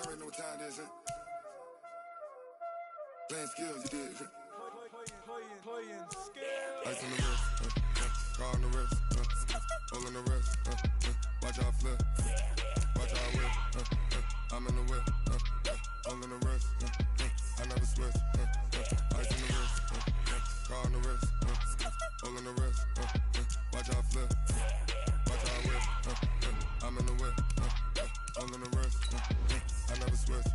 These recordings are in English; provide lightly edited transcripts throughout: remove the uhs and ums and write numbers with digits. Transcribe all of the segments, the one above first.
already know what time it is, huh? Playing skills, you did. Playing skills. Ice on the wrist, car on the wrist, hole in the wrist, watch out flip, watch out whip, I'm in the whip, hole in the wrist, I never switch, ice on the wrist, car on the wrist, hole in the wrist, watch out flip, watch out whip, I'm in the whip, hole in the wrist, I never switch,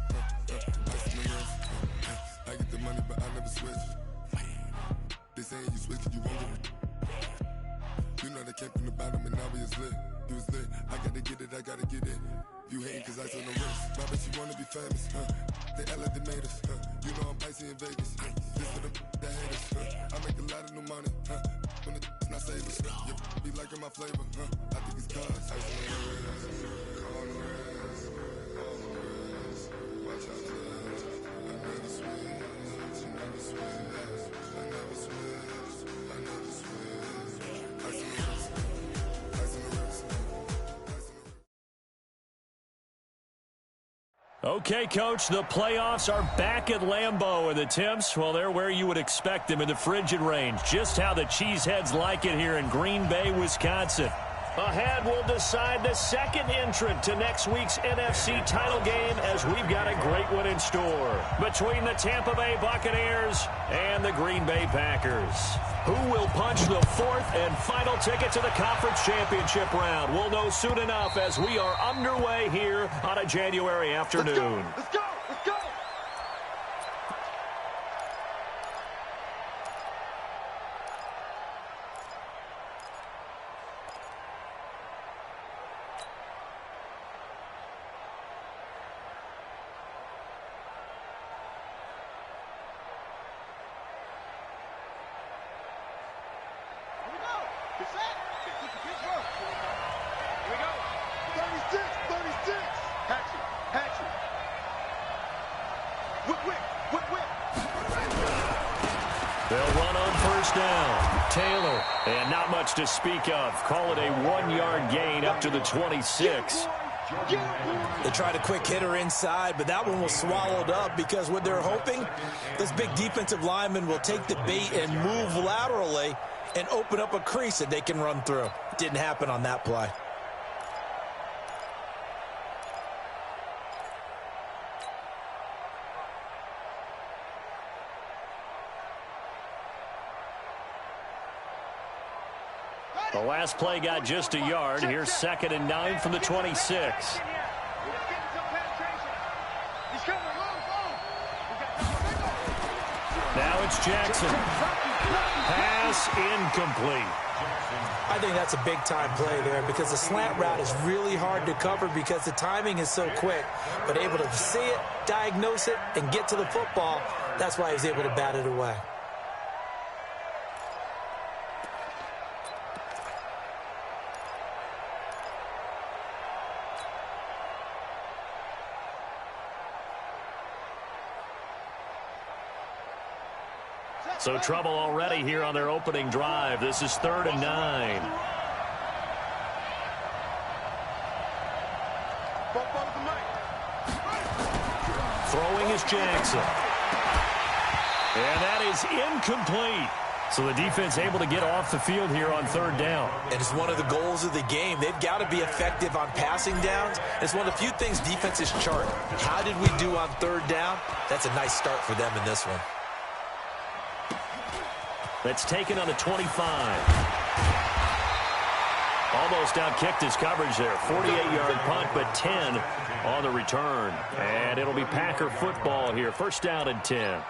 ice on the wrist, I get the money but I never switch. They saying you switch and you won't get it. You know they came from the bottom and now we is lit. You was lit, I gotta get it, I gotta get it. You hating cause ice on the wrist. My bitch, you wanna be famous, They act like they made us, You know I'm icy in Vegas, This for the that hate us, I make a lot of new money, When the not save us, You be liking my flavor, I think it's cause ice on the wrist, on the wrist, on the wrist. Watch out for that, I never switch, you never switch. Okay, Coach, the playoffs are back at Lambeau, and the temps, well, they're where you would expect them in the frigid range. Just how the Cheeseheads like it here in Green Bay, Wisconsin. Ahead, we'll decide the second entrant to next week's NFC title game as we've got a great one in store between the Tampa Bay Buccaneers and the Green Bay Packers. Who will punch the fourth and final ticket to the conference championship round? We'll know soon enough as we are underway here on a January afternoon. Let's go! Let's go! They'll run on first down. Taylor, and not much to speak of. Call it a 1-yard gain up to the 26. They tried a quick hitter inside, but that one was swallowed up because what they're hoping, this big defensive lineman will take the bait and move laterally and open up a crease that they can run through. Didn't happen on that play. The last play got just a yard. Here's 2nd and 9 from the 26. Now it's Jackson. Pass incomplete. I think that's a big-time play there because the slant route is really hard to cover because the timing is so quick. But able to see it, diagnose it, and get to the football, that's why he was able to bat it away. So trouble already here on their opening drive. This is 3rd and 9. Throwing is Jackson. And that is incomplete. So the defense able to get off the field here on 3rd down. And it's one of the goals of the game. They've got to be effective on passing downs. It's one of the few things defenses chart. How did we do on 3rd down? That's a nice start for them in this one. That's taken on the 25. Almost outkicked his coverage there. 48-yard punt, but 10 on the return. And it'll be Packer football here. 1st down and 10.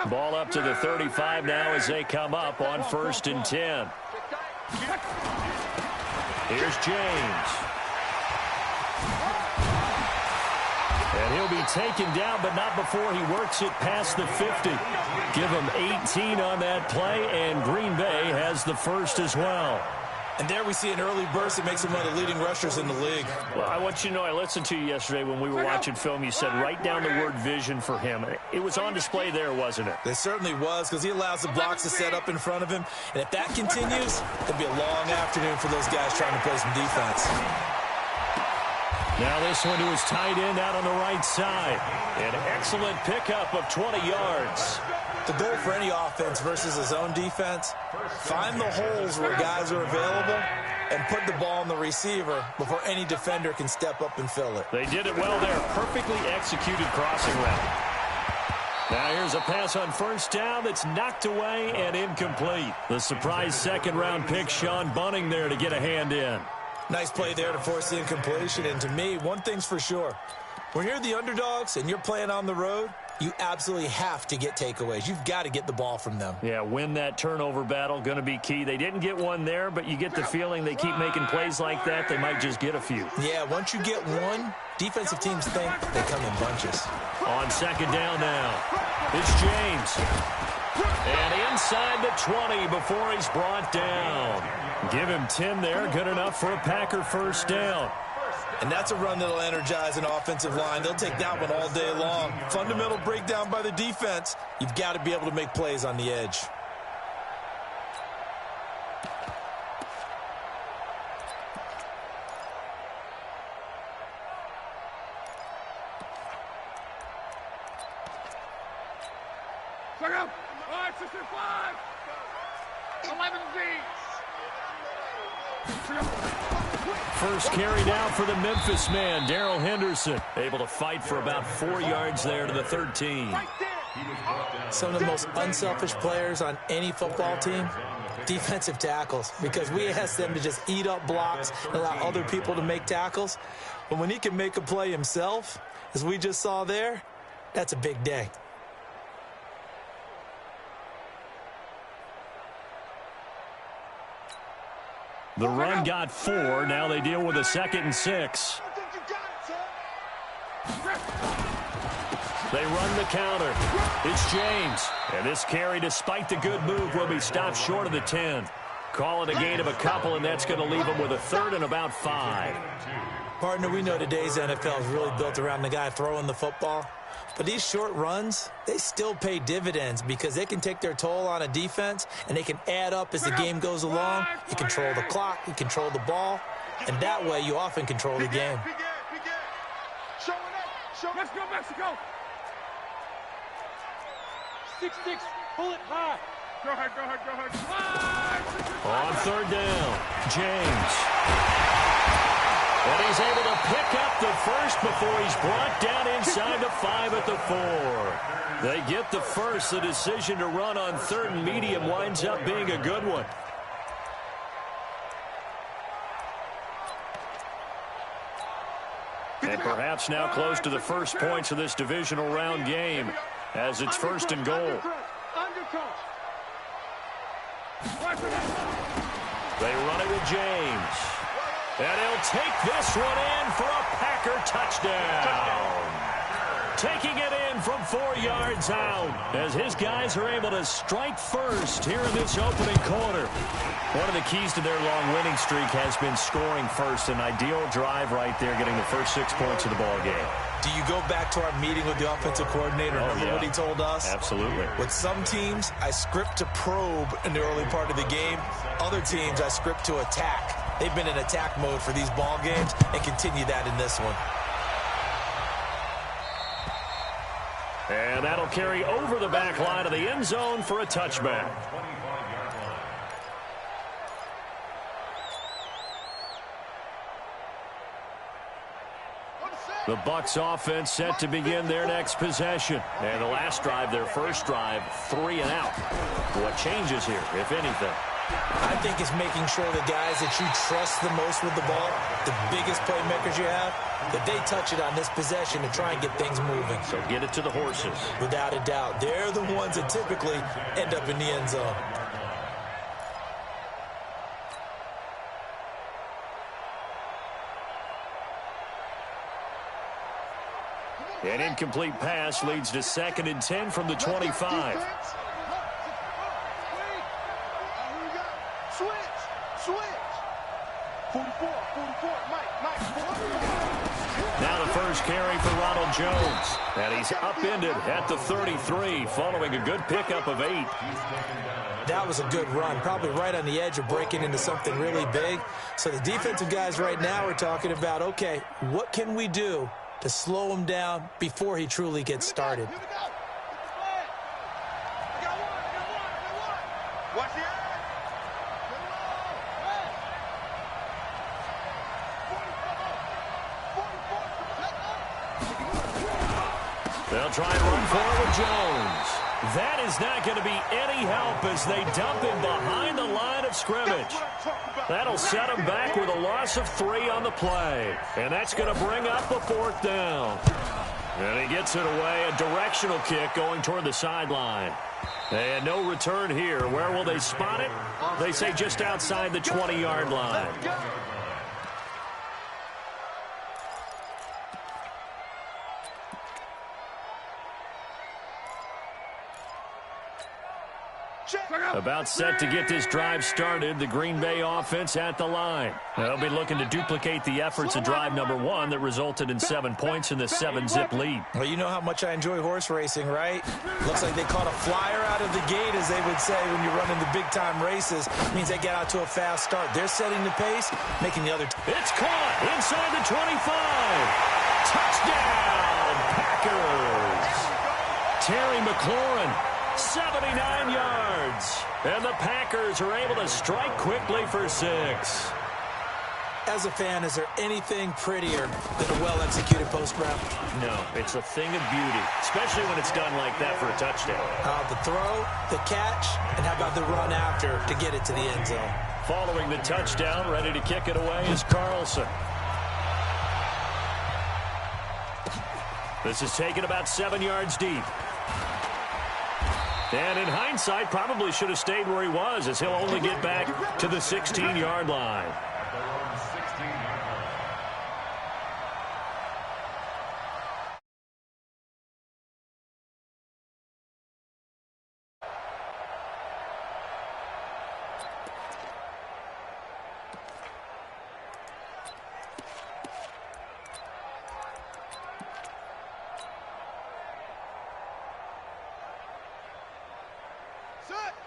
Ball up to the 35 now as they come up on 1st and 10. Here's James. And he'll be taken down, but not before he works it past the 50. Give him 18 on that play, and Green Bay has the first as well. And there we see an early burst that makes him one of the leading rushers in the league. Well, I want you to know, I listened to you yesterday when we were watching film. You said write down the word vision for him. It was on display there, wasn't it? It certainly was, because he allows the blocks to set up in front of him. And if that continues, it'll be a long afternoon for those guys trying to play some defense. Now this one to his tight end out on the right side. An excellent pickup of 20 yards. The goal for any offense versus his own defense, find the holes where guys are available and put the ball on the receiver before any defender can step up and fill it. They did it well there. Perfectly executed crossing route. Now here's a pass on first down that's knocked away and incomplete. The surprise second-round pick, Sean Bunting, there to get a hand in. Nice play there to force the incompletion. And to me, one thing's for sure. When you're the underdogs and you're playing on the road, you absolutely have to get takeaways. You've got to get the ball from them. Yeah, win that turnover battle, going to be key. They didn't get one there, but you get the feeling they keep making plays like that, they might just get a few. Yeah, once you get one, defensive teams think they come in bunches. On second down now, it's James. And inside the 20 before he's brought down. Give him 10 there, good enough for a Packer first down. And that's a run that'll energize an offensive line. They'll take that one all day long. Fundamental breakdown by the defense. You've got to be able to make plays on the edge. Check out. All right, 65. 11 First carry down for the Memphis man, Darrell Henderson. Able to fight for about 4 yards there to the 13. Some of the most unselfish players on any football team, defensive tackles, because we ask them to just eat up blocks and allow other people to make tackles. But when he can make a play himself, as we just saw there, that's a big day. The run got 4. Now they deal with a 2nd and 6. They run the counter. It's James. And this carry, despite the good move, will be stopped short of the 10. Call it a gain of a couple, and that's going to leave them with a 3rd and about 5. Partner, we know today's NFL is really built around the guy throwing the football. But these short runs, they still pay dividends because they can take their toll on a defense, and they can add up as the game goes along. You control the clock, you control the ball, and that way you often control the game. Let's go, Mexico. 6-6, pull it high. Go ahead. On 3rd down, James. And he's able to pick up the first before he's brought down inside the 5 at the 4. They get the first. The decision to run on 3rd and medium winds up being a good one. And perhaps now close to the first points of this divisional round game as it's 1st and goal. They run it with James. And he'll take this one in for a Packer touchdown. Taking it in from 4 yards out as his guys are able to strike first here in this opening quarter. One of the keys to their long winning streak has been scoring first. An ideal drive right there, getting the first 6 points of the ball game. Do you go back to our meeting with the offensive coordinator? Remember what he told us? Absolutely. With some teams, I script to probe in the early part of the game. Other teams, I script to attack. They've been in attack mode for these ball games and continue that in this one. And that'll carry over the back line of the end zone for a touchback. The Bucs offense set to begin their next possession. And the last drive, their first drive, 3 and out. What changes here, if anything? I think it's making sure the guys that you trust the most with the ball, the biggest playmakers you have, that they touch it on this possession to try and get things moving. So get it to the horses. Without a doubt. They're the ones that typically end up in the end zone. An incomplete pass leads to 2nd and 10 from the 25. Switch. carry for Ronald Jones. And he's upended at the 33 following a good pickup of 8. That was a good run, probably right on the edge of breaking into something really big. So the defensive guys right now are talking about, okay, what can we do to slow him down before he truly gets started? They'll try and run forward with Jones. That is not going to be any help as they dump him behind the line of scrimmage. That'll set him back with a loss of 3 on the play. And that's going to bring up a 4th down. And he gets it away, a directional kick going toward the sideline. And no return here. Where will they spot it? They say just outside the 20-yard line. About set to get this drive started, the Green Bay offense at the line. They'll be looking to duplicate the efforts of drive number 1 that resulted in 7 points in the 7-zip lead. Well, you know how much I enjoy horse racing, right? Looks like they caught a flyer out of the gate, as they would say when you're running the big-time races. It means they get out to a fast start. They're setting the pace, making the other... It's caught inside the 25. Touchdown, Packers. Terry McLaurin, 79 yards. And the Packers are able to strike quickly for 6. As a fan, is there anything prettier than a well-executed post route? No, it's a thing of beauty, especially when it's done like that for a touchdown. The throw, the catch, and how about the run after to get it to the end zone? Following the touchdown, ready to kick it away is Carlson. This is taken about 7 yards deep. And in hindsight, probably should have stayed where he was, as he'll only get back to the 16-yard line.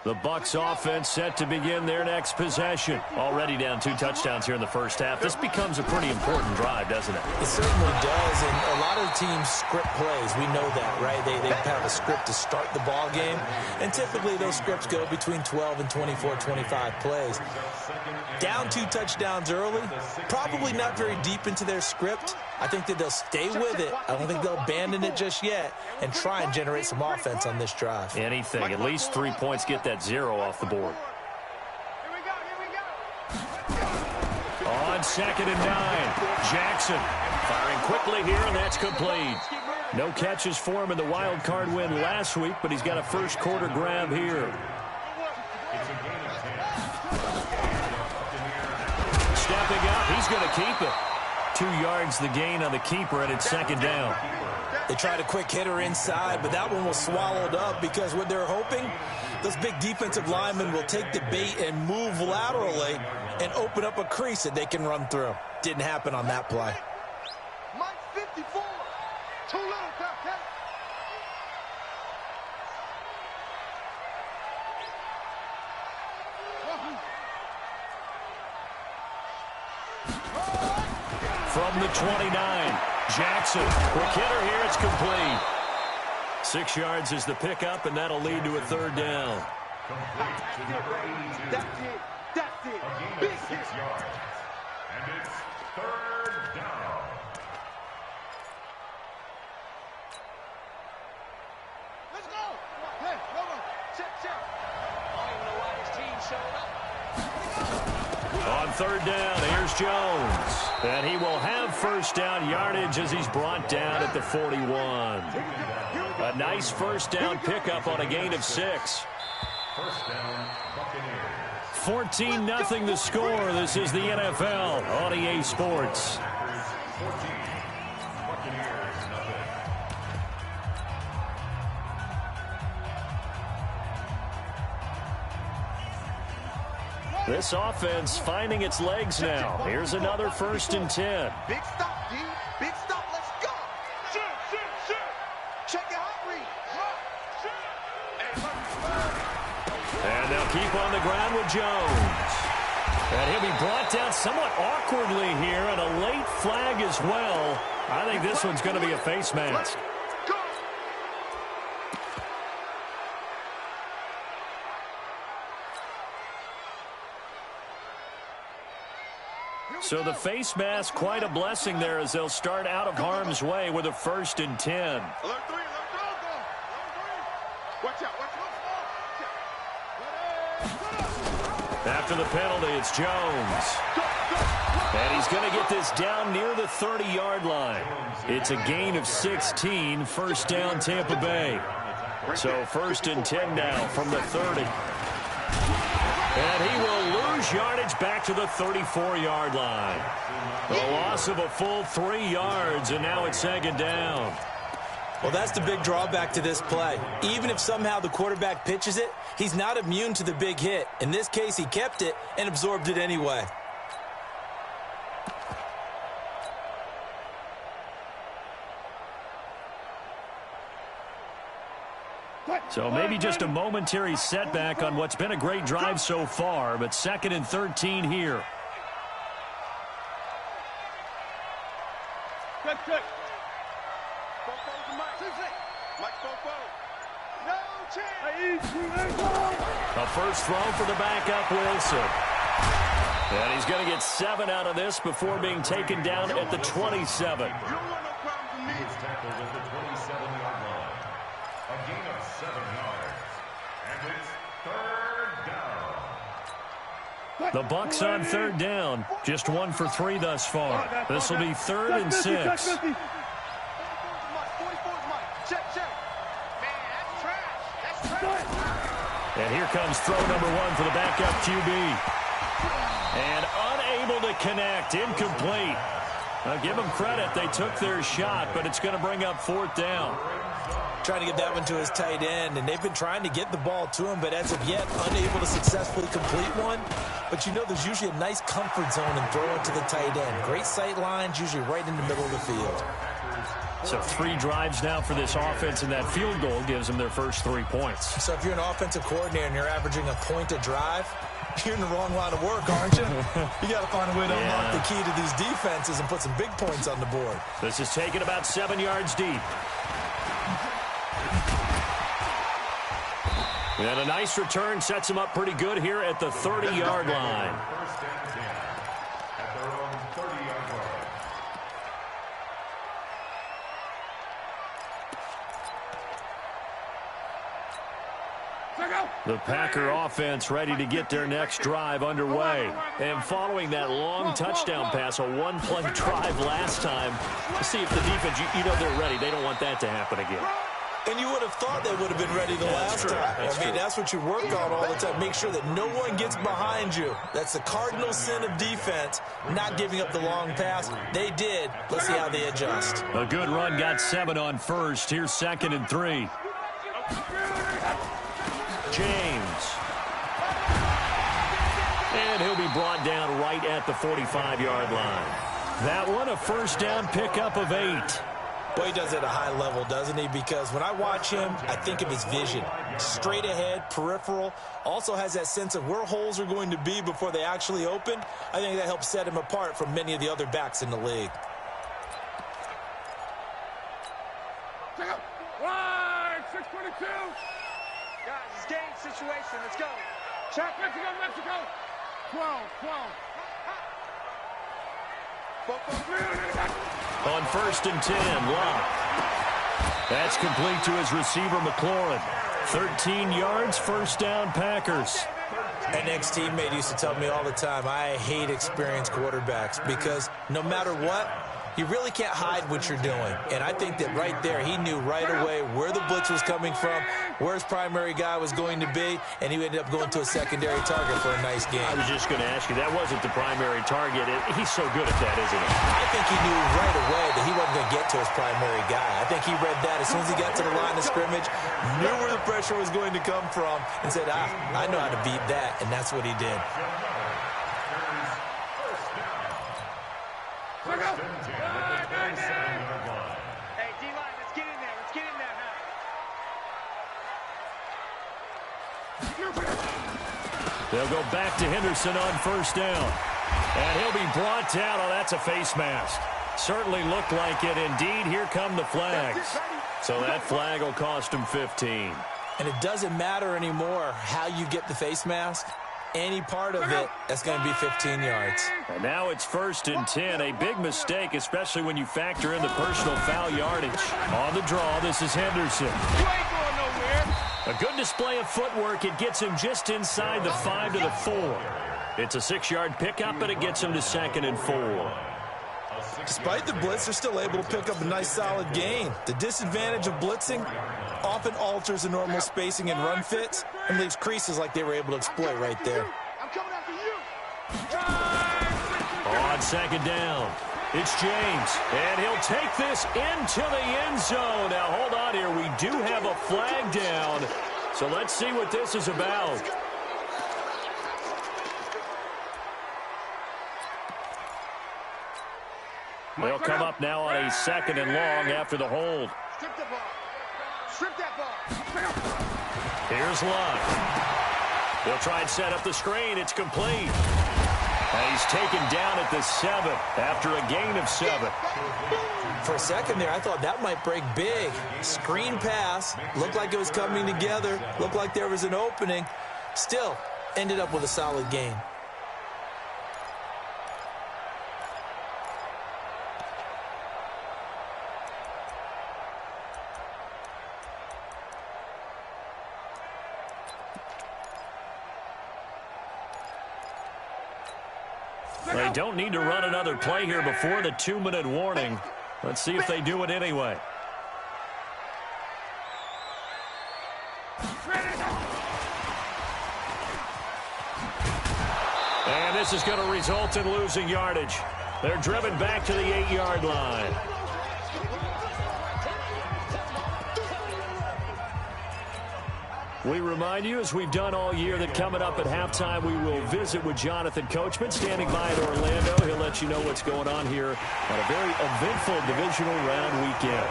The Bucs offense set to begin their next possession. Already down 2 touchdowns here in the first half. This becomes a pretty important drive, doesn't it? It certainly does, and a lot of the teams script plays. We know that, right? They have a script to start the ball game, and typically those scripts go between 12 and 24, 25 plays. Down 2 touchdowns early, probably not very deep into their script. I think that they'll stay with it. I don't think they'll abandon it just yet and try and generate some offense on this drive. Anything. At least 3 points, get that 0 off the board. On 2nd and 9, Jackson firing quickly here, and that's complete. No catches for him in the wild card win last week, but he's got a first quarter grab here. Stepping up, he's going to keep it. 2 yards the gain on the keeper, and it's 2nd down. They tried a quick hitter inside, but that one was swallowed up because what they're hoping, those big defensive linemen will take the bait and move laterally and open up a crease that they can run through. Didn't happen on that play. Mike 54. Too little, Captain. From the 29, Jackson. Quick hitter here, it's complete. 6 yards is the pickup, and that'll lead to a 3rd down. That's it. Big 6 yards. And it's 3rd down. Let's go. Hey, over. Check. I don't even know why this team showed up. On 3rd down, here's Jones. And he will have first down yardage as he's brought down at the 41. A nice first down pickup on a gain of 6. First down, Buccaneers. 14-0 the score. This is the NFL on EA Sports. This offense finding its legs now. Here's another 1st and 10. Big stop, D. Big stop. Let's go. Check your hot read. And they'll keep on the ground with Jones. And he'll be brought down somewhat awkwardly here, and a late flag as well. I think this one's going to be a face mask. So the face mask, quite a blessing there as they'll start out of harm's way with a 1st and 10. Alert 3, alert, go. Watch out, watch out. After the penalty, it's Jones. And he's going to get this down near the 30-yard line. It's a gain of 16, 1st down Tampa Bay. So 1st and 10 now from the 30. And he will lose yardage back to the 34-yard line. A loss of a full 3 yards, and now it's 2nd down. Well, that's the big drawback to this play. Even if somehow the quarterback pitches it, he's not immune to the big hit. In this case, he kept it and absorbed it anyway. So maybe just a momentary setback on what's been a great drive so far, but 2nd and 13 here. Check. A first throw for the backup, Wilson. And he's going to get 7 out of this before being taken down at the 27. The Bucs on 3rd down. Just 1 for 3 thus far. This will be 3rd and 6. And here comes throw number 1 for the backup QB. And unable to connect. Incomplete. Now give them credit. They took their shot, but it's going to bring up 4th down. Trying to get that one to his tight end, and they've been trying to get the ball to him, but as of yet, unable to successfully complete one. But you know there's usually a nice comfort zone in throwing to the tight end. Great sight lines, usually right in the middle of the field. So 3 drives now for this offense, and that field goal gives them their first 3 points. So if you're an offensive coordinator and you're averaging a point a drive, you're in the wrong line of work, aren't you? You got to find a way to unlock the key to these defenses and put some big points on the board. This is taken about 7 yards deep. And a nice return sets him up pretty good here at the 30-yard line. The Packer offense ready to get their next drive underway. And following that long touchdown pass, a 1-play drive last time, to see if the defense, you know they're ready. They don't want that to happen again. And you would have thought they would have been ready the last time. I mean, that's what you work on all the time. Make sure that no one gets behind you. That's the cardinal sin of defense, not giving up the long pass. They did. Let's see how they adjust. A good run got 7 on first. Here's 2nd and 3. James. And he'll be brought down right at the 45-yard line. That one, a first down pickup of 8. Boy, he does it at a high level, doesn't he? Because when I watch him, I think of his vision. Straight ahead, peripheral. Also has that sense of where holes are going to be before they actually open. I think that helps set him apart from many of the other backs in the league. Check out. Wide, 622. Guys, it's game situation. Let's go. Check. Mexico. 12. On 1st and 10, Locke. That's complete to his receiver, McLaurin. 13 yards, first down, Packers. An ex-teammate used to tell me all the time, I hate experienced quarterbacks because no matter what, you really can't hide what you're doing. And I think that right there, he knew right away where the blitz was coming from, where his primary guy was going to be, and he ended up going to a secondary target for a nice game. I was just going to ask you, that wasn't the primary target. He's so good at that, isn't he? I think he knew right away that he wasn't going to get to his primary guy. I think he read that as soon as he got to the line of scrimmage, knew where the pressure was going to come from, and said, I know how to beat that, and that's what he did. Hey, D-line, let's get in there. Let's get in there now. They'll go back to Henderson on first down. And he'll be brought down. Oh, that's a face mask. Certainly looked like it. Indeed, here come the flags. So that flag will cost him 15. And it doesn't matter anymore how you get the face mask. Any part of it, that's going to be 15 yards. And now it's 1st and 10. A big mistake, especially when you factor in the personal foul yardage. On the draw, this is Henderson. You ain't going nowhere. A good display of footwork. It gets him just inside the 5 to the 4. It's a 6-yard pickup, but it gets him to 2nd and 4. Despite the blitz, they're still able to pick up a nice solid gain. The disadvantage of blitzing often alters the normal spacing and run fits and leaves creases like they were able to exploit right there. I'm coming after you. On 2nd down, it's James, and he'll take this into the end zone. Now, hold on here. We do have a flag down, so let's see what this is about. They'll come up now on a 2nd and long after the hold. Strip the ball. Strip that ball. Here's Luck. They'll try and set up the screen. It's complete. And he's taken down at the 7 after a gain of 7. For a second there, I thought that might break big. Screen pass. Looked like it was coming together. Looked like there was an opening. Still, ended up with a solid gain. They don't need to run another play here before the 2-minute warning. Let's see if they do it anyway. And this is going to result in losing yardage. They're driven back to the 8-yard line. We remind you, as we've done all year, that coming up at halftime, we will visit with Jonathan Coachman, standing by in Orlando. He'll let you know what's going on here on a very eventful divisional round weekend.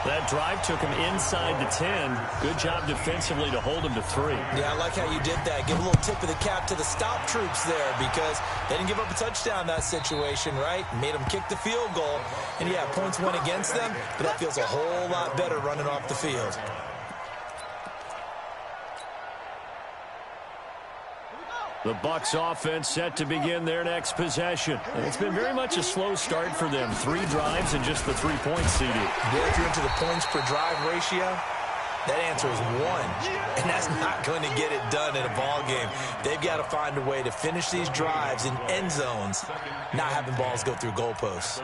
That drive took him inside the 10. Good job defensively to hold him to 3. Yeah, I like how you did that. Give a little tip of the cap to the stop troops there because they didn't give up a touchdown in that situation, right? Made them kick the field goal. And, yeah, points went against them, but that feels a whole lot better running off the field. The Bucs offense set to begin their next possession. And it's been very much a slow start for them. 3 drives and just the 3 points seeded. Yeah, if you're into the points per drive ratio, that answer is 1. And that's not going to get it done in a ball game. They've got to find a way to finish these drives in end zones, not having balls go through goalposts.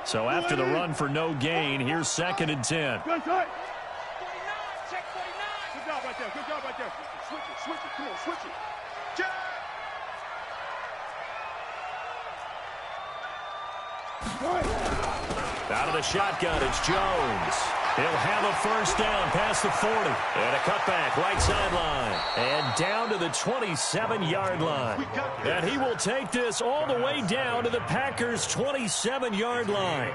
So after the run for no gain, here's 2nd and 10. Good, good. 49, check 49. Good job right there. Good job right there. Switch it, switch it. Come on, switch it. Check. Out of the shotgun, it's Jones. He'll have a first down past the 40. And a cutback right sideline. And down to the 27-yard line. And he will take this all the way down to the Packers' 27-yard line.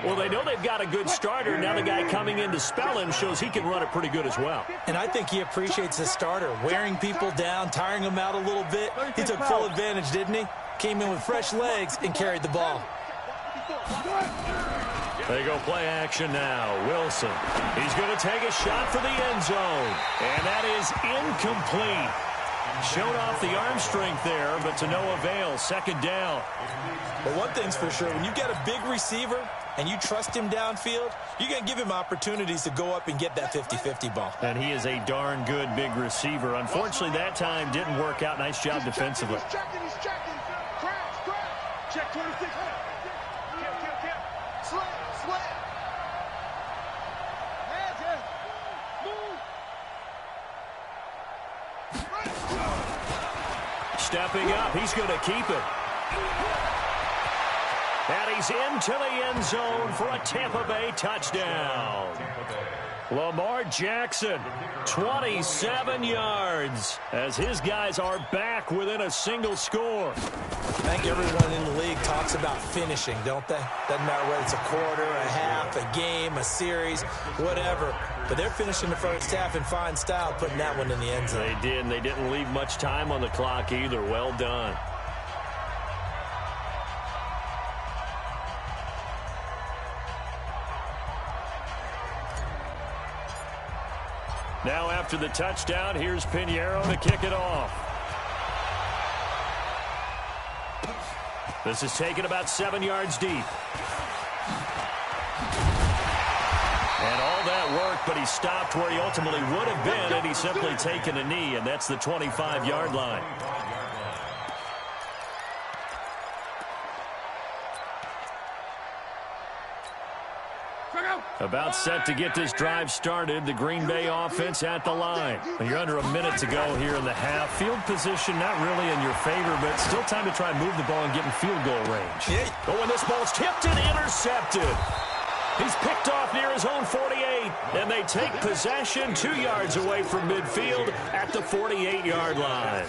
Well, they know they've got a good starter. Now the guy coming in to spell him shows he can run it pretty good as well. And I think he appreciates the starter. Wearing people down, tiring them out a little bit. He took full advantage, didn't he? Came in with fresh legs and carried the ball. They go play action now. Wilson. He's going to take a shot for the end zone. And that is incomplete. Showed off the arm strength there, but to no avail. 2nd down. But one thing's for sure, when you got a big receiver and you trust him downfield, you're going to give him opportunities to go up and get that 50-50 ball. And he is a darn good big receiver. Unfortunately, that time didn't work out. Nice job defensively. He's checking. Crash. Check 26. Slam. Stepping up, he's going to keep it. And he's into the end zone for a Tampa Bay touchdown. Lamar Jackson, 27 yards, as his guys are back within a single score. I think everyone in the league talks about finishing, don't they? Doesn't matter whether it's a quarter, a half, a game, a series, whatever. But they're finishing the first half in fine style, putting that one in the end zone. They did, and they didn't leave much time on the clock either. Well done. Now after the touchdown, here's Pinheiro to kick it off. This is taken about 7 yards deep. And all that work, but he stopped where he ultimately would have been, and he's simply taken a knee, and that's the 25-yard line. About set to get this drive started. The Green Bay offense at the line. You're under a minute to go here in the half. Field position not really in your favor, but still time to try and move the ball and get in field goal range. Oh, and this ball's tipped and intercepted. He's picked off near his own 48, and they take possession 2 yards away from midfield at the 48-yard line.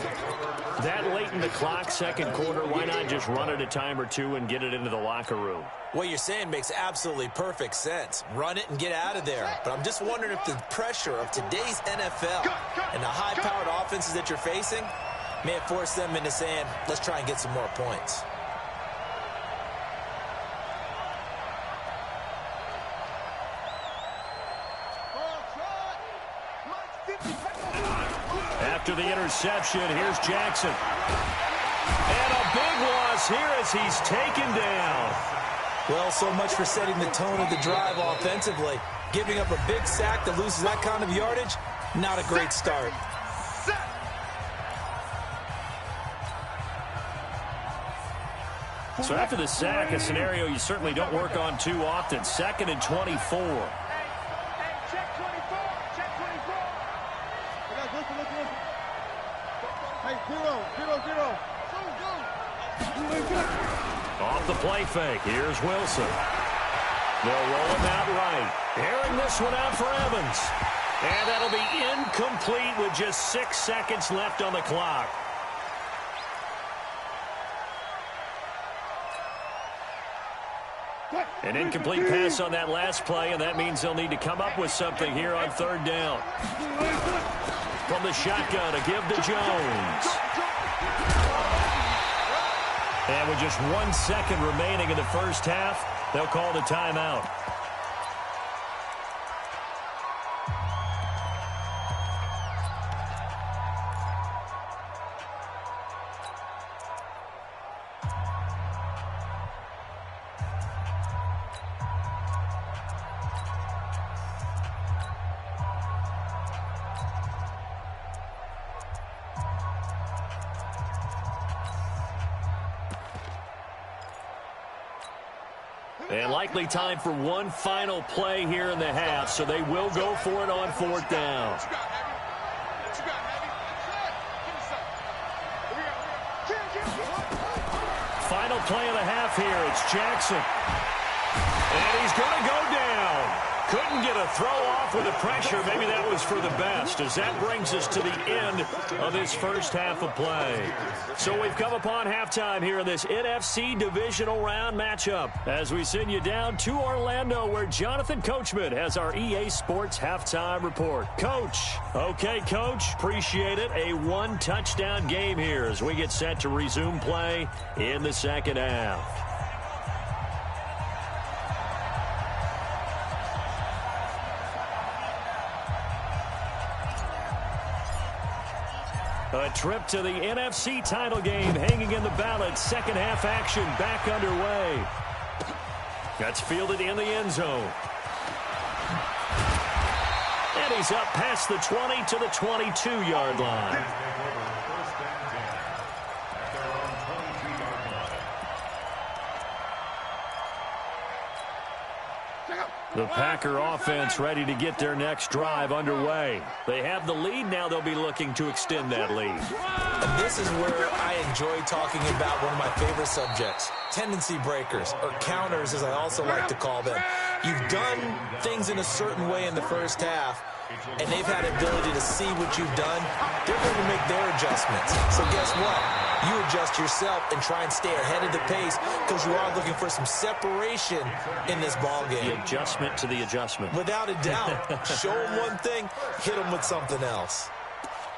That late in the clock, second quarter, why not just run it a time or two and get it into the locker room? What you're saying makes absolutely perfect sense. Run it and get out of there. But I'm just wondering if the pressure of today's NFL and the high-powered offenses that you're facing may have forced them into saying, let's try and get some more points. After the interception, here's Jackson. And a big loss here as he's taken down. Well, so much for setting the tone of the drive offensively. Giving up a big sack that loses that kind of yardage, not a great start. So after the sack, a scenario you certainly don't work on too often. 2nd and 24. Off the play fake, here's Wilson. They'll roll him out right. Airing this one out for Evans. And that'll be incomplete with just 6 seconds left on the clock. An incomplete pass on that last play, and that means they'll need to come up with something here on 3rd down. From the shotgun, a give to Jones. And with just 1 second remaining in the first half, they'll call the timeout. And likely time for one final play here in the half, so they will go for it on 4th down. Final play of the half here. It's Jackson. And he's going to go down. Couldn't get a throw off with the pressure. Maybe that was for the best, as that brings us to the end of this first half of play. So we've come upon halftime here in this NFC divisional round matchup as we send you down to Orlando, where Jonathan Coachman has our EA Sports halftime report. Coach. Okay, Coach. Appreciate it. A 1-touchdown game here as we get set to resume play in the second half. A trip to the NFC title game hanging in the balance. Second half action back underway. That's fielded in the end zone. And he's up past the 20 to the 22-yard line. The Packer offense ready to get their next drive underway. They have the lead now. They'll be looking to extend that lead. And this is where I enjoy talking about one of my favorite subjects, tendency breakers, or counters as I also like to call them. You've done things in a certain way in the first half, and they've had the ability to see what you've done. They're going to make their adjustments. So guess what? You adjust yourself and try and stay ahead of the pace because you are looking for some separation in this ball game. The adjustment to the adjustment. Without a doubt. Show them one thing, hit them with something else.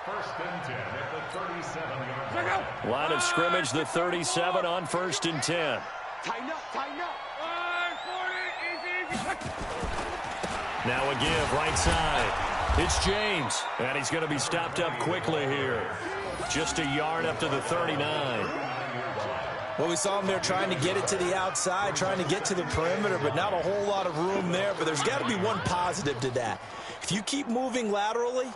First and 10 at the 37-yard line. Line of scrimmage, the 37 on 1st and 10. Tighten up, tighten up. Now a give, right side. It's James, and he's going to be stopped up quickly here. Just a yard up to the 39. Well, we saw him there trying to get it to the outside, trying to get to the perimeter, but not a whole lot of room there. But there's got to be one positive to that. If you keep moving laterally,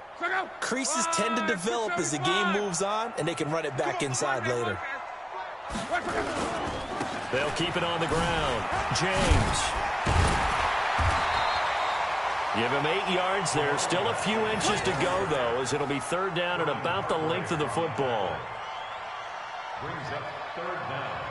creases tend to develop as the game moves on, and they can run it back inside later. They'll keep it on the ground. James. Give him 8 yards there. Still a few inches to go, though, as it'll be 3rd down at about the length of the football. Brings up 3rd down.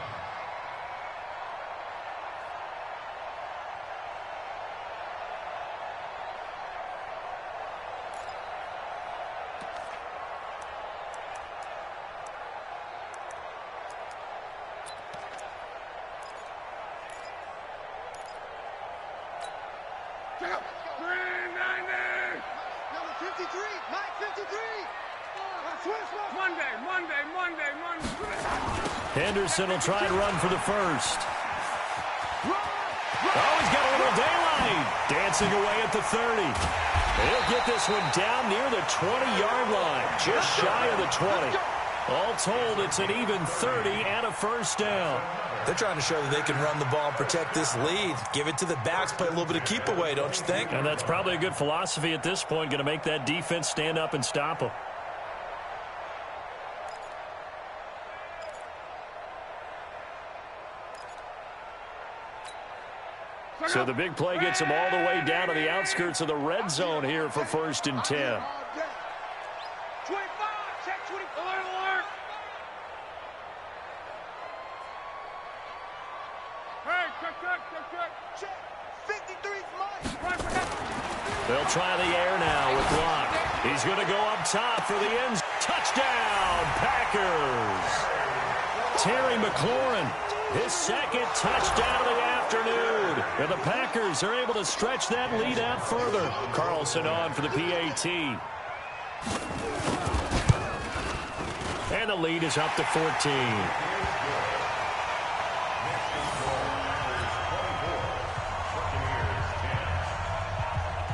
Henderson will try and run for the first. Oh, he's got a little daylight. Dancing away at the 30. He'll get this one down near the 20-yard line, just shy of the 20. All told, it's an even 30 and a 1st down. They're trying to show that they can run the ball and protect this lead. Give it to the backs, play a little bit of keep away, don't you think? And that's probably a good philosophy at this point, going to make that defense stand up and stop them. So the big play gets them all the way down to the outskirts of the red zone here for 1st and 10. 25, check 24, alert. Hey, check. 53's mine. They'll try the air now with Locke. He's going to go up top for the end. Touchdown, Packers. Terry McLaurin, his 2nd touchdown of the afternoon. And the Packers are able to stretch that lead out further. Carlson on for the PAT. And the lead is up to 14.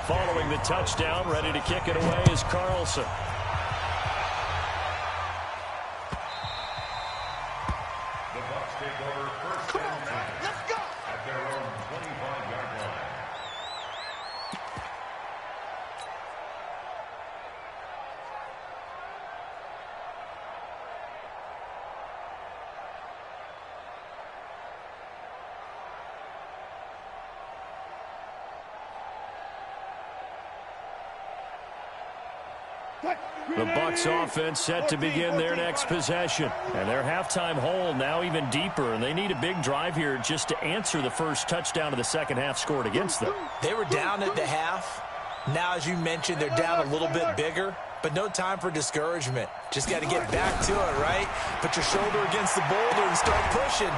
Following the touchdown, ready to kick it away is Carlson. The Bucs take over 1st and 10. Let's go. At their own 25-yard line. The Bucs offense set to begin their next possession. And their halftime hole now even deeper, and they need a big drive here just to answer the first touchdown of the second half scored against them. They were down at the half. Now, as you mentioned, they're down a little bit bigger, but no time for discouragement. Just got to get back to it, right? Put your shoulder against the boulder and start pushing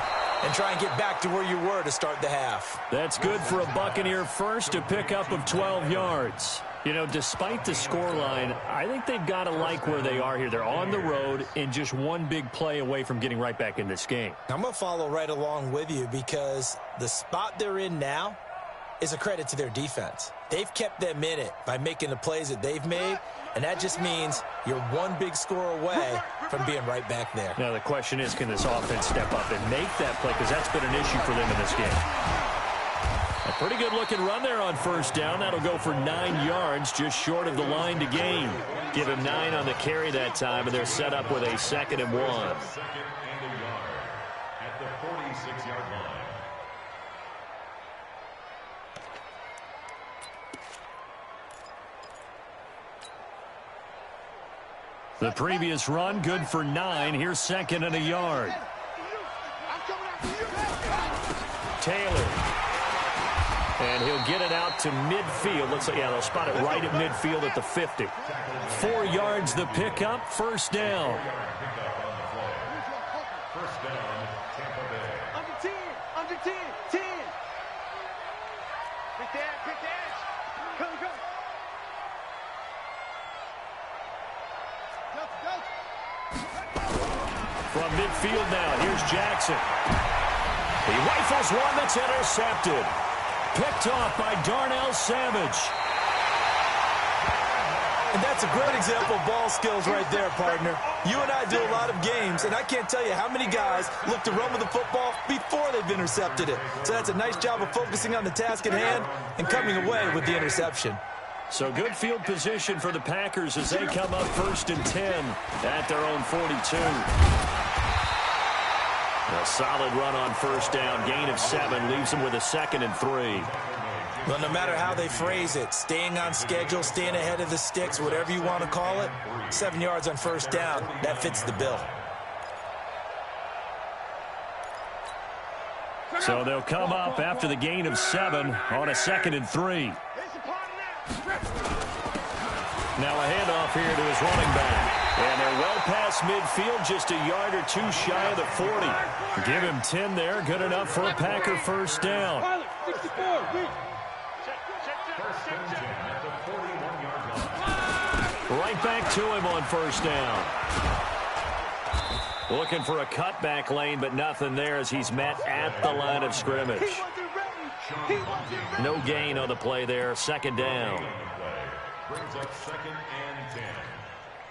and try and get back to where you were to start the half. That's good for a Buccaneer first, a pickup of 12 yards. You know, despite the scoreline, I think they've got to like where they are here. They're on the road and just one big play away from getting right back in this game. I'm going to follow right along with you because the spot they're in now is a credit to their defense. They've kept them in it by making the plays that they've made, and that just means you're one big score away from being right back there. Now, the question is, can this offense step up and make that play? Because that's been an issue for them in this game. A pretty good-looking run there on 1st down. That'll go for 9 yards, just short of the line to gain. Give him 9 on the carry that time, and they're set up with a 2nd and 1. 2nd and a yard at the 46-yard line. The previous run, good for 9. Here's second and a yard. Taylor. And he'll get it out to midfield. Let's say, yeah, they'll spot it right at midfield at the 50. 4 yards the pickup, first down. First down, Tampa Bay. Under 10. Pick the edge. Go. From midfield now, here's Jackson. He rifles one that's intercepted. Picked off by Darnell Savage. And that's a great example of ball skills right there, partner. You and I do a lot of games, and I can't tell you how many guys look to run with the football before they've intercepted it. So that's a nice job of focusing on the task at hand and coming away with the interception. So good field position for the Packers as they come up first and 10 at their own 42. A solid run on first down. Gain of 7 leaves them with a 2nd and 3. Well, no matter how they phrase it, staying on schedule, staying ahead of the sticks, whatever you want to call it, 7 yards on first down, that fits the bill. So they'll come up after the gain of 7 on a 2nd and 3. Now a handoff here to his running back. And they're well past midfield, just a yard or 2 shy of the 40. Give him 10 there, good enough for a Packer first down. Right back to him on first down. Looking for a cutback lane, but nothing there as he's met at the line of scrimmage. No gain on the play there, 2nd down. Brings up 2nd and 10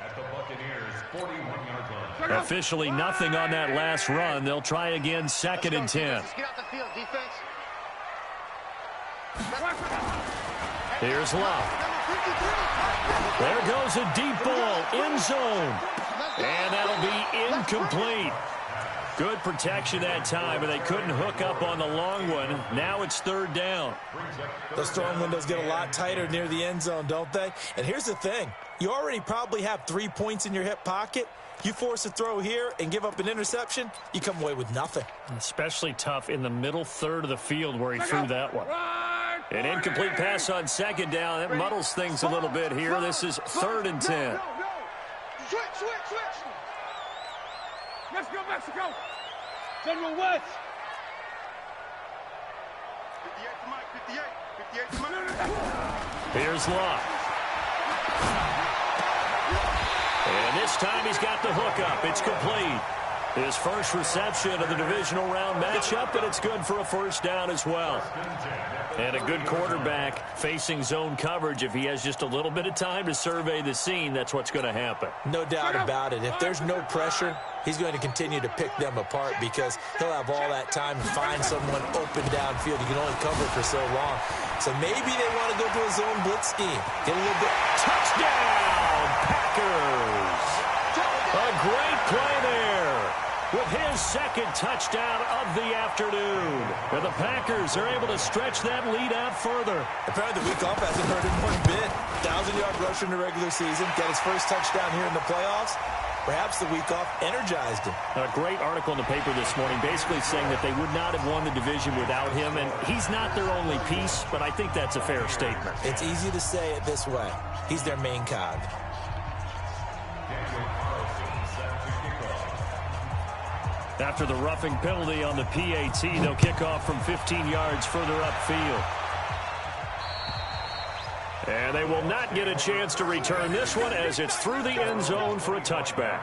at the Buccaneers 41-yard line. Officially nothing on that last run. They'll try again, 2nd and 10. Get out the field, defense. Here's Love. There goes a deep ball, end zone. And that'll be incomplete. Good protection that time, but they couldn't hook up on the long one. Now it's 3rd down. Those throwing windows get a lot tighter near the end zone, don't they? And here's the thing. You already probably have 3 points in your hip pocket. You force a throw here and give up an interception, you come away with nothing. Especially tough in the middle third of the field where he threw that one. An incomplete pass on 2nd down. That muddles things a little bit here. This is 3rd and 10. Switch. Let's go, Mexico. General West. 58 to Mike, 58 to Mike. Here's Love. And this time he's got the hookup. It's complete. His first reception of the divisional round matchup, and it's good for a first down as well. And a good quarterback facing zone coverage. If he has just a little bit of time to survey the scene, that's what's going to happen. No doubt about it. If there's no pressure, he's going to continue to pick them apart because he'll have all that time to find someone open downfield. You can only cover for so long. So maybe they want to go to a zone blitz scheme. Get a little bit. Touchdown, Packers! A great play there with his 2nd touchdown of the afternoon. And the Packers are able to stretch that lead out further. Apparently the week off hasn't hurt him one bit. 1,000-yard rusher in the regular season. Got his first touchdown here in the playoffs. Perhaps the week off energized him. A great article in the paper this morning basically saying that they would not have won the division without him, and he's not their only piece, but I think that's a fair statement. It's easy to say it this way. He's their main cog. After the roughing penalty on the PAT, they'll kick off from 15 yards further upfield. And they will not get a chance to return this one as it's through the end zone for a touchback.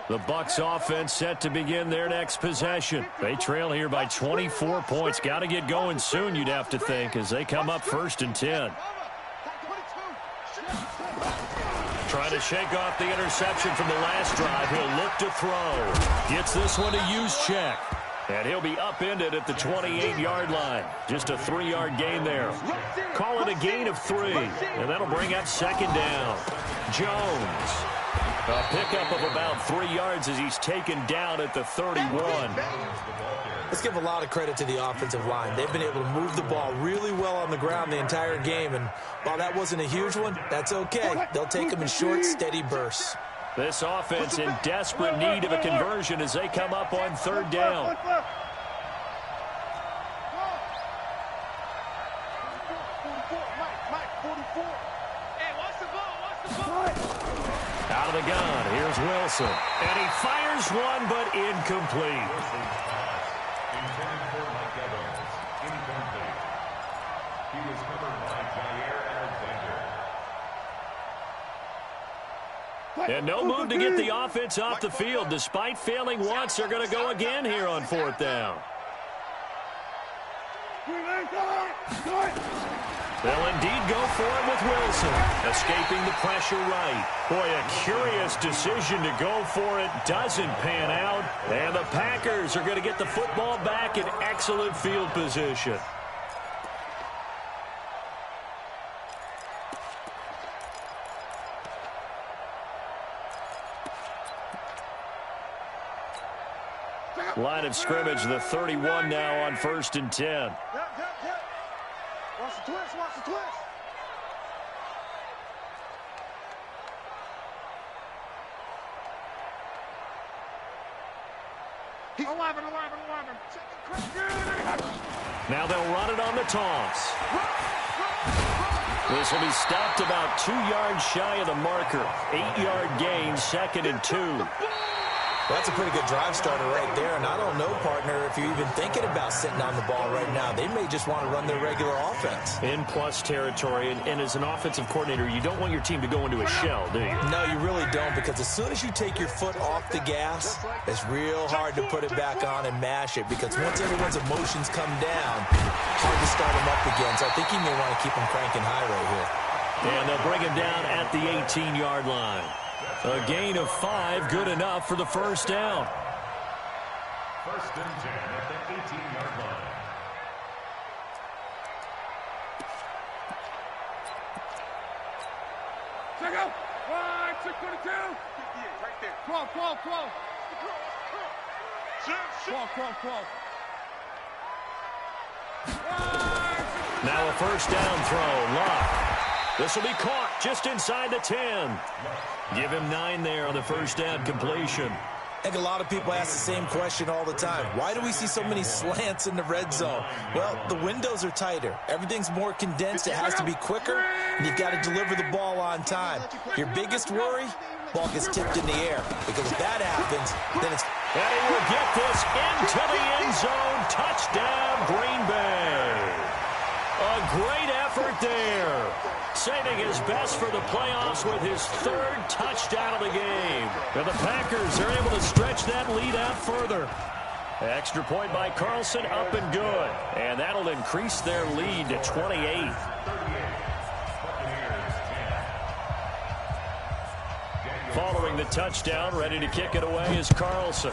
The Bucs offense set to begin their next possession. They trail here by 24 points. Got to get going soon, you'd have to think, as they come up 1st and 10. Trying to shake off the interception from the last drive. He'll look to throw. Gets this one to Juszczyk. And he'll be upended at the 28-yard line. Just a 3-yard gain there. Call it a gain of 3. And that'll bring up 2nd down. Jones. A pickup of about 3 yards as he's taken down at the 31. Let's give a lot of credit to the offensive line. They've been able to move the ball really well on the ground the entire game, and while that wasn't a huge one, that's okay. They'll take them in short, steady bursts. This offense in desperate need of a conversion as they come up on 3rd down. Out of the gun, here's Wilson. And he fires one, but incomplete. Intended for Mike Evans. Incomplete. He was covered by Jair Alexander. And no move to get the offense off the field. Despite failing once, they're going to go again here on 4th down. They'll indeed go for it with Wilson. Escaping the pressure right. Boy, a curious decision to go for it. Doesn't pan out. And the Packers are going to get the football back in excellent field position. Line of scrimmage, the 31 now on 1st and 10. Watch the twist, watch the twist. He's 11. Now they'll run it on the toss. This will be stopped about 2 yards shy of the marker. 8-yard gain, 2nd and 2. That's a pretty good drive starter right there, and I don't know, partner, if you're even thinking about sitting on the ball right now. They may just want to run their regular offense. In plus territory, and as an offensive coordinator, you don't want your team to go into a shell, do you? No, you really don't, because as soon as you take your foot off the gas, it's real hard to put it back on and mash it, because once everyone's emotions come down, hard to start them up again. So I think you may want to keep them cranking high right here. And they'll bring him down at the 18-yard line. A gain of 5, good enough for the 1st down. 1st and 10 at the 18-yard line. Check out. 622. Yeah, right there. 12. 12. Now a 1st down throw. Lock. This will be caught just inside the 10. Give him 9 there on the 1st down completion. I think a lot of people ask the same question all the time. Why do we see so many slants in the red zone? Well, the windows are tighter. Everything's more condensed. It has to be quicker, and you've got to deliver the ball on time. Your biggest worry, ball gets tipped in the air. Because if that happens, then it's... And he will get this into the end zone. Touchdown, Green Bay. A great effort there. Saving his best for the playoffs with his 3rd touchdown of the game. And the Packers are able to stretch that lead out further. Extra point by Carlson, up and good. And that'll increase their lead to 28. Following the touchdown, ready to kick it away is Carlson.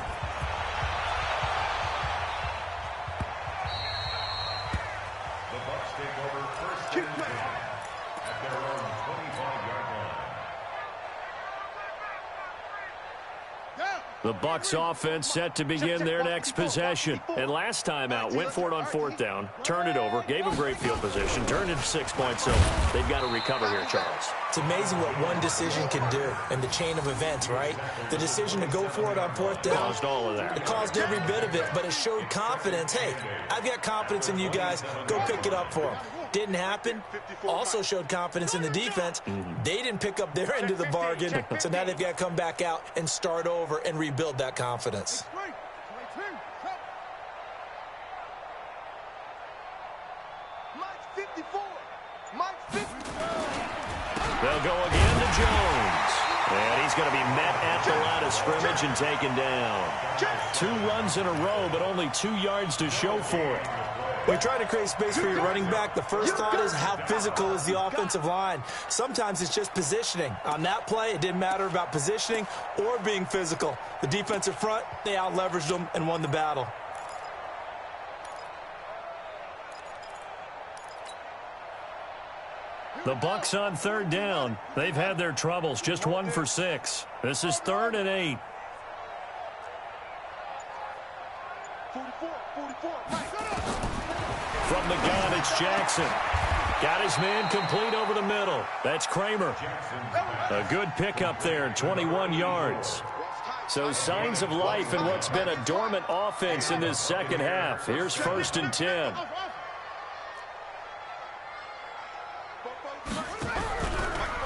The Bucs take over 1st and 10 at their own 25-yard line. The Bucs offense set to begin their next possession. And last time out, went for it on 4th down, turned it over, gave them great field position, turned it 6 points. So they've got to recover here, Charles. It's amazing what one decision can do in the chain of events, right? The decision to go for it on 4th down. Caused all of that. It caused every bit of it, but it showed confidence. Hey, I've got confidence in you guys. Go pick it up for them. Didn't happen. Also showed confidence in the defense. They didn't pick up their end of the bargain, so now they've got to come back out and start over and rebuild that confidence. They'll go again to Jones. And he's going to be met at the line of scrimmage and taken down. 2 runs in a row, but only 2 yards to show for it. When you're trying to create space for your running back, the first thought is how physical is the offensive line. Sometimes it's just positioning. On that play, it didn't matter about positioning or being physical. The defensive front, they out-leveraged them and won the battle. The Bucs on third down. They've had their troubles, just 1 for 6. This is 3rd and 8. 44, 44, right. From the gun, it's Jackson. Got his man complete over the middle. That's Kramer. A good pickup there, 21 yards. So signs of life in what's been a dormant offense in this second half. Here's 1st and 10.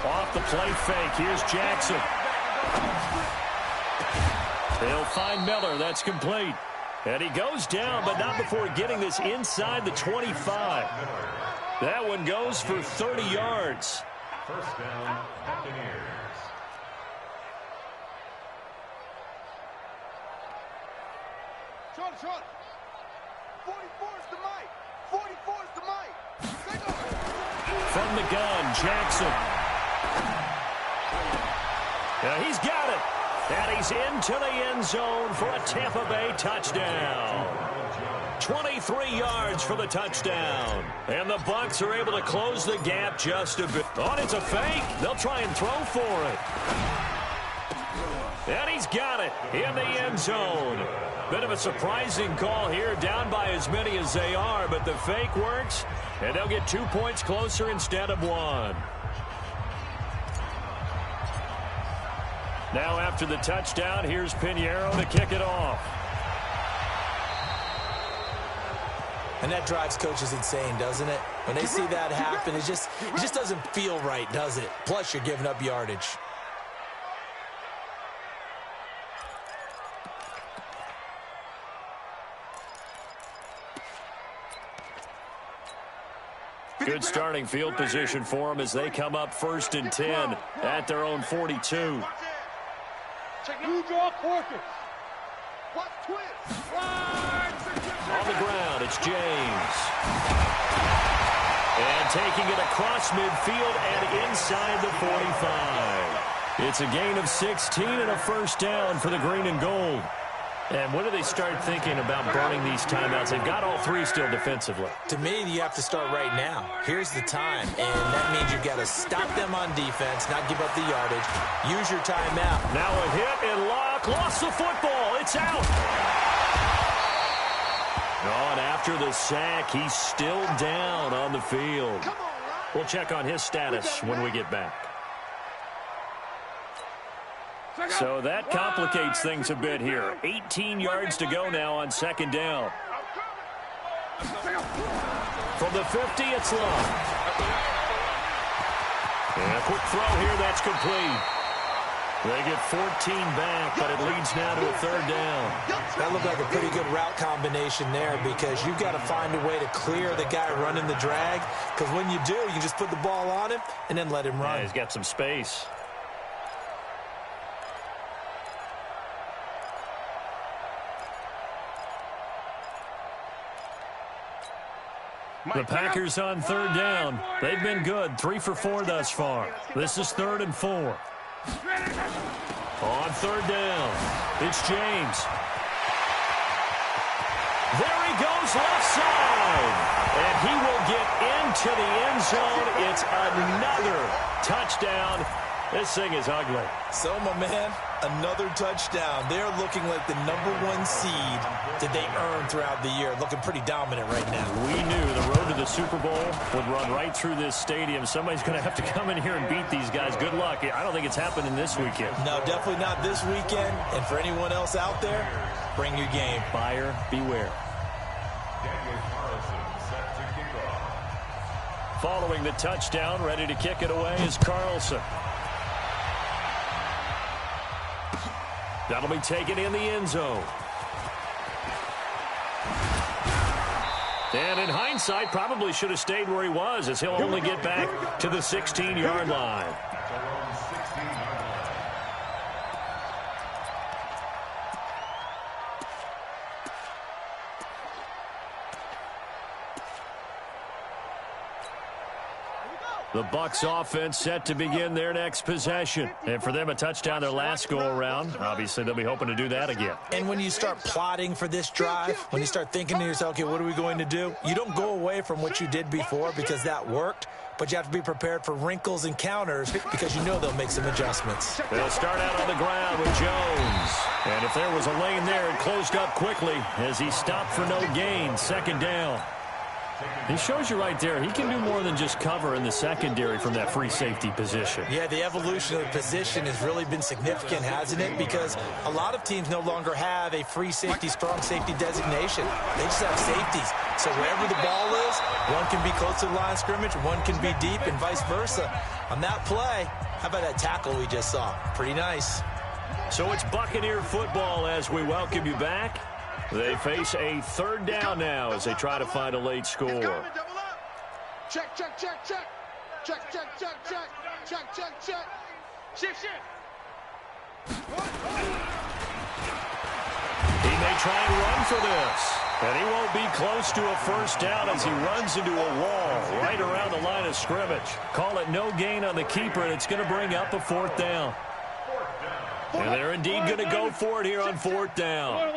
Off the play fake. Here's Jackson. They'll find Miller. That's complete. And he goes down, but not before getting this inside the 25. That one goes for 30 yards. 1st down, Buccaneers. Short. 44's the mic. 44's the mic. From the gun, Jackson. Now he's got it. And he's into the end zone for a Tampa Bay touchdown. 23 yards for the touchdown. And the Bucs are able to close the gap just a bit. Oh, it's a fake. They'll try and throw for it. And he's got it in the end zone. Bit of a surprising call here, down by as many as they are, but the fake works, and they'll get 2 points closer instead of 1. Now after the touchdown, here's Pinheiro to kick it off. And that drives coaches insane, doesn't it? When they see that happen, it just doesn't feel right, does it? Plus, you're giving up yardage. Good starting field position for them as they come up 1st and 10 at their own 42. New draw quarters. What twist? On the ground, it's James. And taking it across midfield and inside the 45. It's a gain of 16 and a 1st down for the green and gold. And when do they start thinking about burning these timeouts? They've got all 3 still defensively. To me, you have to start right now. Here's the time, and that means you've got to stop them on defense, not give up the yardage. Use your timeout. Now a hit and Locke lost the football. It's out. Oh, and after the sack, he's still down on the field. We'll check on his status when we get back. So that complicates things a bit here. 18 yards to go now on 2nd down. From the 50, it's Locke. And a quick throw here, that's complete. They get 14 back, but it leads now to a 3rd down. That looked like a pretty good route combination there because you've got to find a way to clear the guy running the drag. Because when you do, you just put the ball on him and then let him run. Yeah, he's got some space. The Packers on 3rd down. They've been good, 3 for 4 thus far. This is 3rd and 4. On 3rd down, it's James. There he goes, left side. And he will get into the end zone. It's another touchdown. This thing is ugly. So, my man, another touchdown. They're looking like the #1 seed that they earned throughout the year. Looking pretty dominant right now. We knew the road to the Super Bowl would run right through this stadium. Somebody's going to have to come in here and beat these guys. Good luck. I don't think it's happening this weekend. No, definitely not this weekend. And for anyone else out there, bring your game. Buyer beware. Following the touchdown, ready to kick it away is Carlson. That'll be taken in the end zone. And in hindsight, probably should have stayed where he was, as he'll only get back to the 16-yard line. The Bucs offense set to begin their next possession. And for them, a touchdown their last go-around. Obviously, they'll be hoping to do that again. And when you start plotting for this drive, when you start thinking to yourself, okay, what are we going to do? You don't go away from what you did before because that worked, but you have to be prepared for wrinkles and counters because you know they'll make some adjustments. They'll start out on the ground with Jones. And if there was a lane there, it closed up quickly as he stopped for no gain. Second down. He shows you right there, he can do more than just cover in the secondary from that free safety position. Yeah, the evolution of the position has really been significant, hasn't it? Because a lot of teams no longer have a free safety, strong safety designation. They just have safeties. So wherever the ball is, one can be close to the line of scrimmage, one can be deep, and vice versa. On that play, how about that tackle we just saw? Pretty nice. So it's Buccaneer football as we welcome you back. They face a third down now as they try to find a late score. Check, check, check, check. Check, check, check, check. Check, check, check. Shift, shift. He may try and run for this. And he won't be close to a first down as he runs into a wall right around the line of scrimmage. Call it no gain on the keeper, and it's going to bring up a fourth down. And they're indeed going to go for it here on fourth down.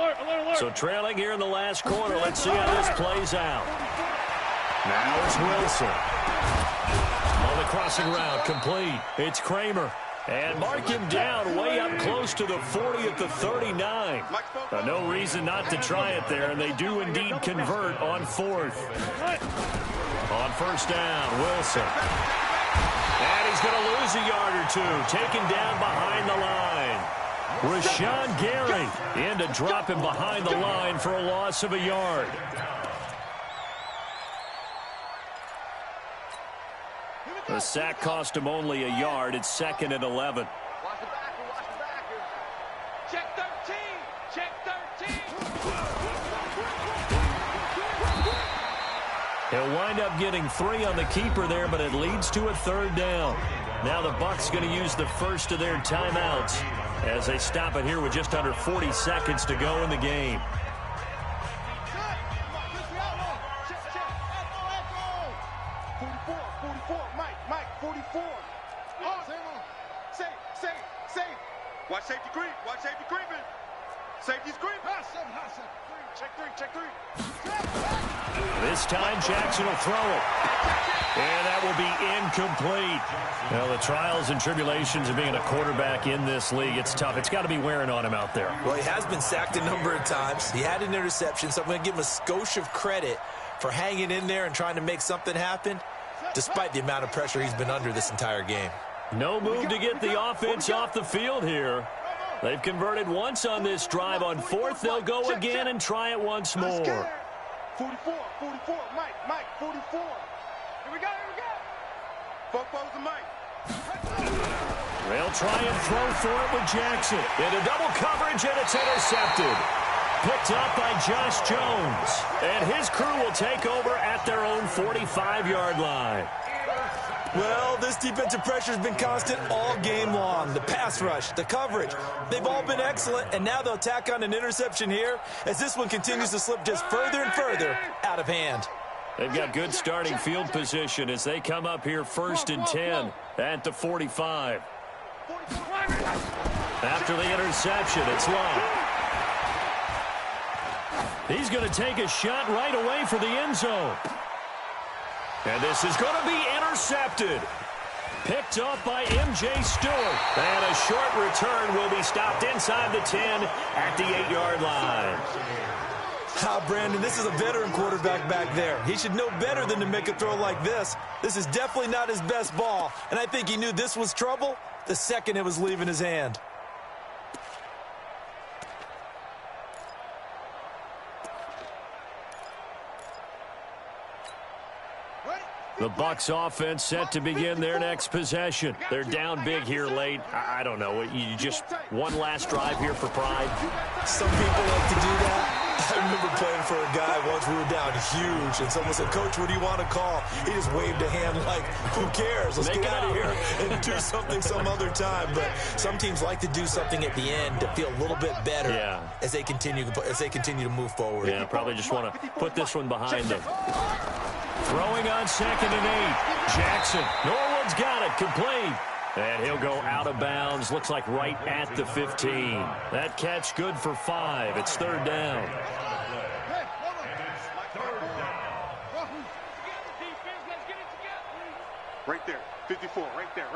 So trailing here in the last quarter. Let's see how this plays out. Now it's Wilson. On the crossing route, complete. It's Kramer. And mark him down way up close to the 40 at the 39. No reason not to try it there, and they do indeed convert on fourth. On first down, Wilson. And he's going to lose a yard or two, taken down behind the line. Rashawn Gary in to drop him behind the line for a loss of a yard. The sack cost him only a yard. It's 2nd and 11. Watch the backer, watch the backer. Check 13, check 13. He'll wind up getting 3 on the keeper there, but it leads to a third down. Now the Bucs going to use the first of their timeouts as they stop it here with just under 40 seconds to go in the game. Watch safety creep. Watch safety creeping. Safety's creep. Check 3. Check 3. This time Jackson will throw it. And that will be incomplete. Well, the trials and tribulations of being a quarterback in this league, it's tough. It's got to be wearing on him out there. Well, he has been sacked a number of times. He had an interception, so I'm going to give him a skosh of credit for hanging in there and trying to make something happen, despite the amount of pressure he's been under this entire game. No move to get the offense off the field here. They've converted once on this drive. On fourth, they'll go again and try it once more. 44, Mike, 44. Here we go. Football's the Mike. They'll try and throw for it with Jackson. Into double coverage, and it's intercepted. Picked up by Josh Jones. And his crew will take over at their own 45-yard line. Well, this defensive pressure has been constant all game long. The pass rush, the coverage, they've all been excellent, and now they'll tack on an interception here as this one continues to slip just further and further out of hand. They've got good starting field position as they come up here 1st and 10 at the 45. After the interception, it's Love. He's going to take a shot right away for the end zone. And this is going to be intercepted. Picked up by M.J. Stewart. And a short return will be stopped inside the 10 at the 8-yard line. Brandon, this is a veteran quarterback back there. He should know better than to make a throw like this. This is definitely not his best ball. And I think he knew this was trouble the second it was leaving his hand. The Bucs offense set to begin their next possession. They're down big here late. I don't know. You just one last drive here for pride. Some people like to do that. I remember playing for a guy once. We were down huge, and someone said, "Coach, what do you want to call?" He just waved a hand like, "Who cares? Let's get out of here and do something some other time." But some teams like to do something at the end to feel a little bit better as they continue to move forward. Yeah, probably just want to put this one behind them. Throwing on 2nd and 8. Jackson, Norwood's got it, complete. And he'll go out of bounds, looks like right at the 15. That catch good for 5. It's 3rd down. Right there, 54, right there,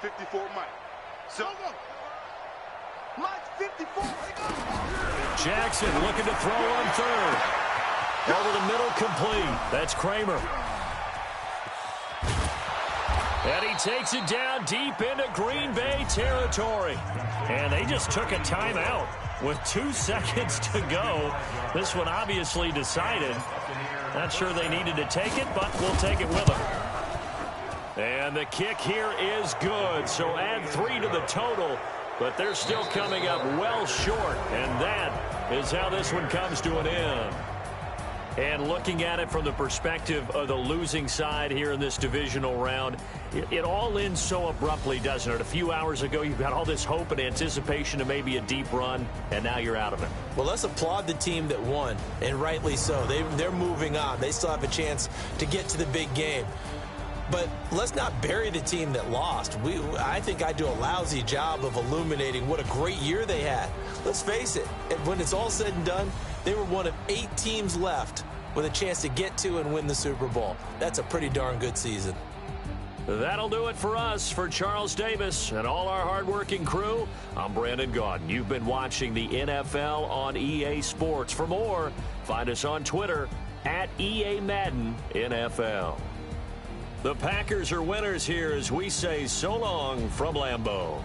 54, Mike. So, Mike, 54. Jackson looking to throw on 3rd. Over the middle, complete. That's Kramer. And he takes it down deep into Green Bay territory. And they just took a timeout with 2 seconds to go. This one obviously decided. Not sure they needed to take it, but we'll take it with them. And the kick here is good. So add 3 to the total. But they're still coming up well short. And that is how this one comes to an end. And looking at it from the perspective of the losing side here in this divisional round, it all ends so abruptly, doesn't it? A few hours ago, you've got all this hope and anticipation of maybe a deep run, and now you're out of it. Well, let's applaud the team that won, and rightly so. They're moving on. They still have a chance to get to the big game. But let's not bury the team that lost. I think I do a lousy job of illuminating what a great year they had. Let's face it, when it's all said and done, they were one of 8 teams left with a chance to get to and win the Super Bowl. That's a pretty darn good season. That'll do it for us. For Charles Davis and all our hardworking crew, I'm Brandon Gaudin. You've been watching the NFL on EA Sports. For more, find us on Twitter at EA Madden NFL. The Packers are winners here as we say so long from Lambeau.